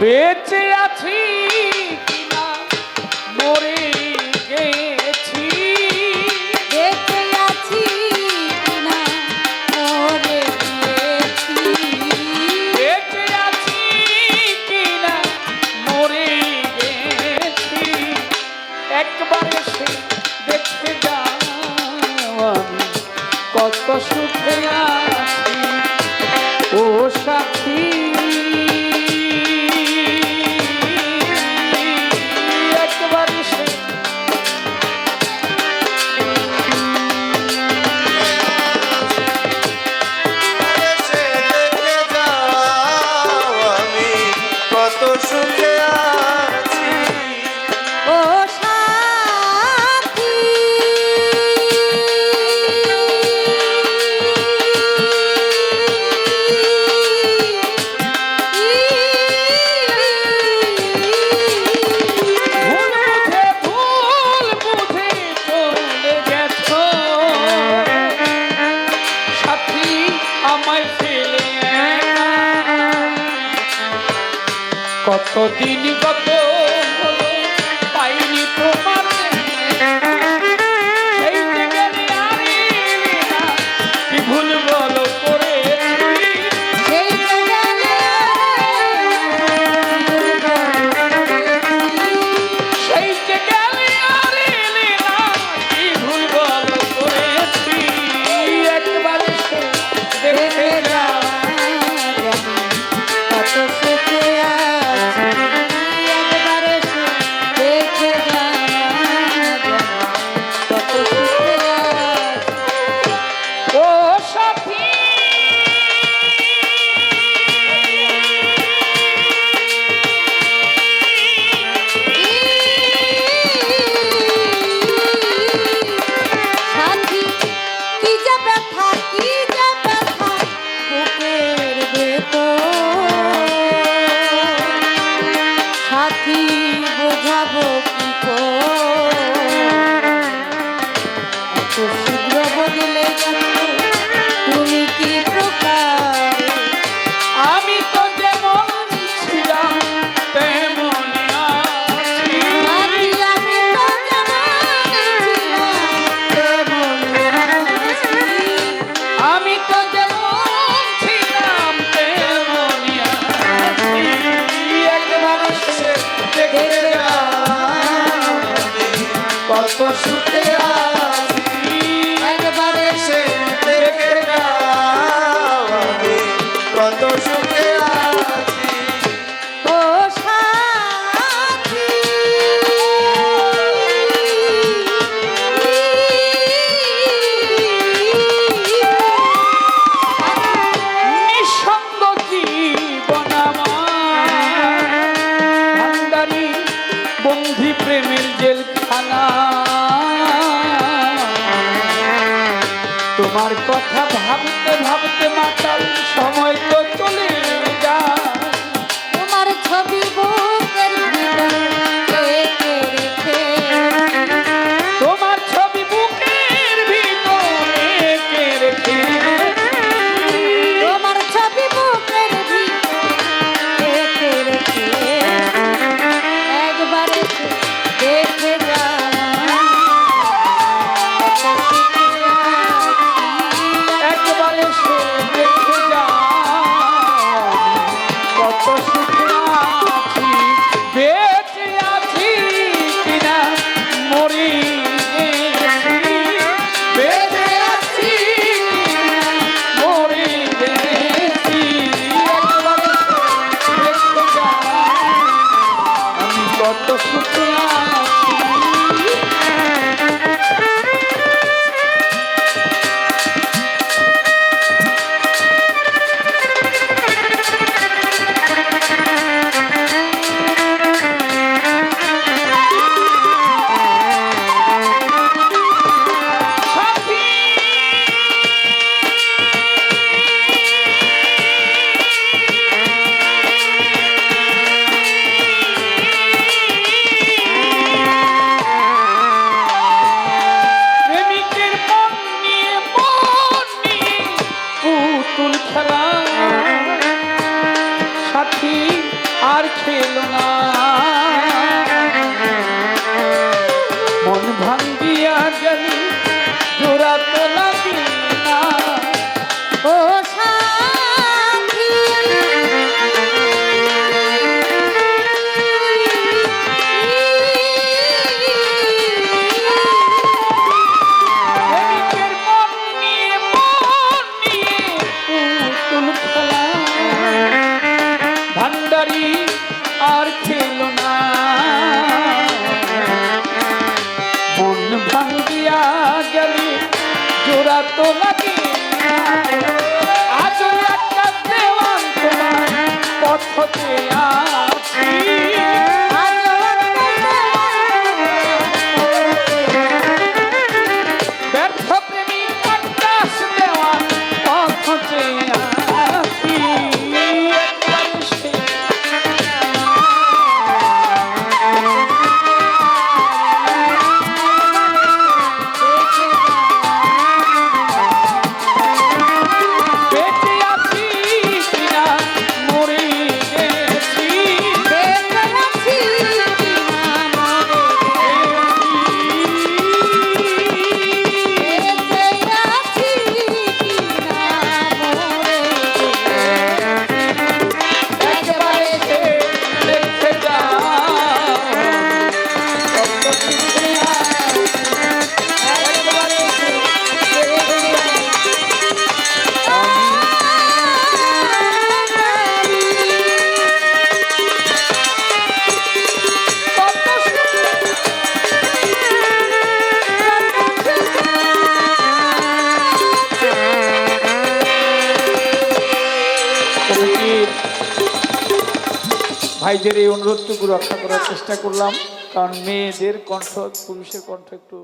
বেঁচে আছি কিনা মরে গেছি, বেঁচে আছি কিনা মরে গেছি, বেঁচে আছি কিনা মরে গেছি, একবার এসে দেখতে যাও আমি কত সুখে আছি ও সাথী। কতদিন কত হলো পাইনি তোমার, সেই জায়গায় আমি না কি ভুল বলো করেছি, সেই সেই জায়গায় আমি না কি ভুল বলো করেছি, একবার এসে দেখে যাও কত সুখে আছি, একবার এসে দেখে যাও কত সুখে আছি ও সাথী। সাথী কি যে ব্যথা, কি যে ব্যথা বুকের ভেতর, সাথী বোঝাবো কি করে, এত শীঘ্র বদলে গেছো তুমি কি প্রকার, আমি তো যেমন ছিলাম তেমনই আছি, সাথী আমি তো যেমন ছিলাম তেমনই আছি, আমি তো যেমন ছিলাম তেমনই আছি, একবার এসে দেখে যাও কত সুখে আছি, একবার এসে দেখে যাও আমি কত সুখে আছি। ও সাথী। নিঃসঙ্গ জীবন আমার ভান্ডারি বন্ধি প্রেমের জেলখানা, তোমার কথা ভাবতে ভাবতে মাতাল সময় তো চলে যায়, তোমার ছবি বুকের ভিতর রেখে রেখে, তোমার ছবি বুকের ভিতরে রেখে রেখে, তোমার ছবি বুকের ভিতর রেখে রেখে, একবার এসে দেখে যাও কত সুখে আছি, একবার এসে দেখে যাও কত সুখে আছি, বেঁচে আছি কিনা মরে গেছি, বেঁচে আছি কিনা মরে গেছি, একবার এসে দেখে যাও আমি কত সুখে আছি। আর খেলো না মন ভাঙ্গিয়া গেলি জোড়া তো লাগি না ও সাথী এদিকের মন নিয়ে পুতুল খেলা ভান্ডারি আর খেলো না মন ভাঙ্গিয়া গেলি জোড়া তো লাগে আজ একটা দেওয়ান তোমার পথতে আছি ব্যর্থ প্রেমিক আকাশ দেওয়ান পথতে আছি একবার সে বেঁচে আছি কিনা মরে গেছি একবার সে দেখে যাও কত কিছু একবার সে দেখে যাও কমিটির ভাইদের এই অনুরোধটুকু রক্ষা করার চেষ্টা করলাম কারণ মেয়েদের কণ্ঠ পুরুষের কণ্ঠ একটু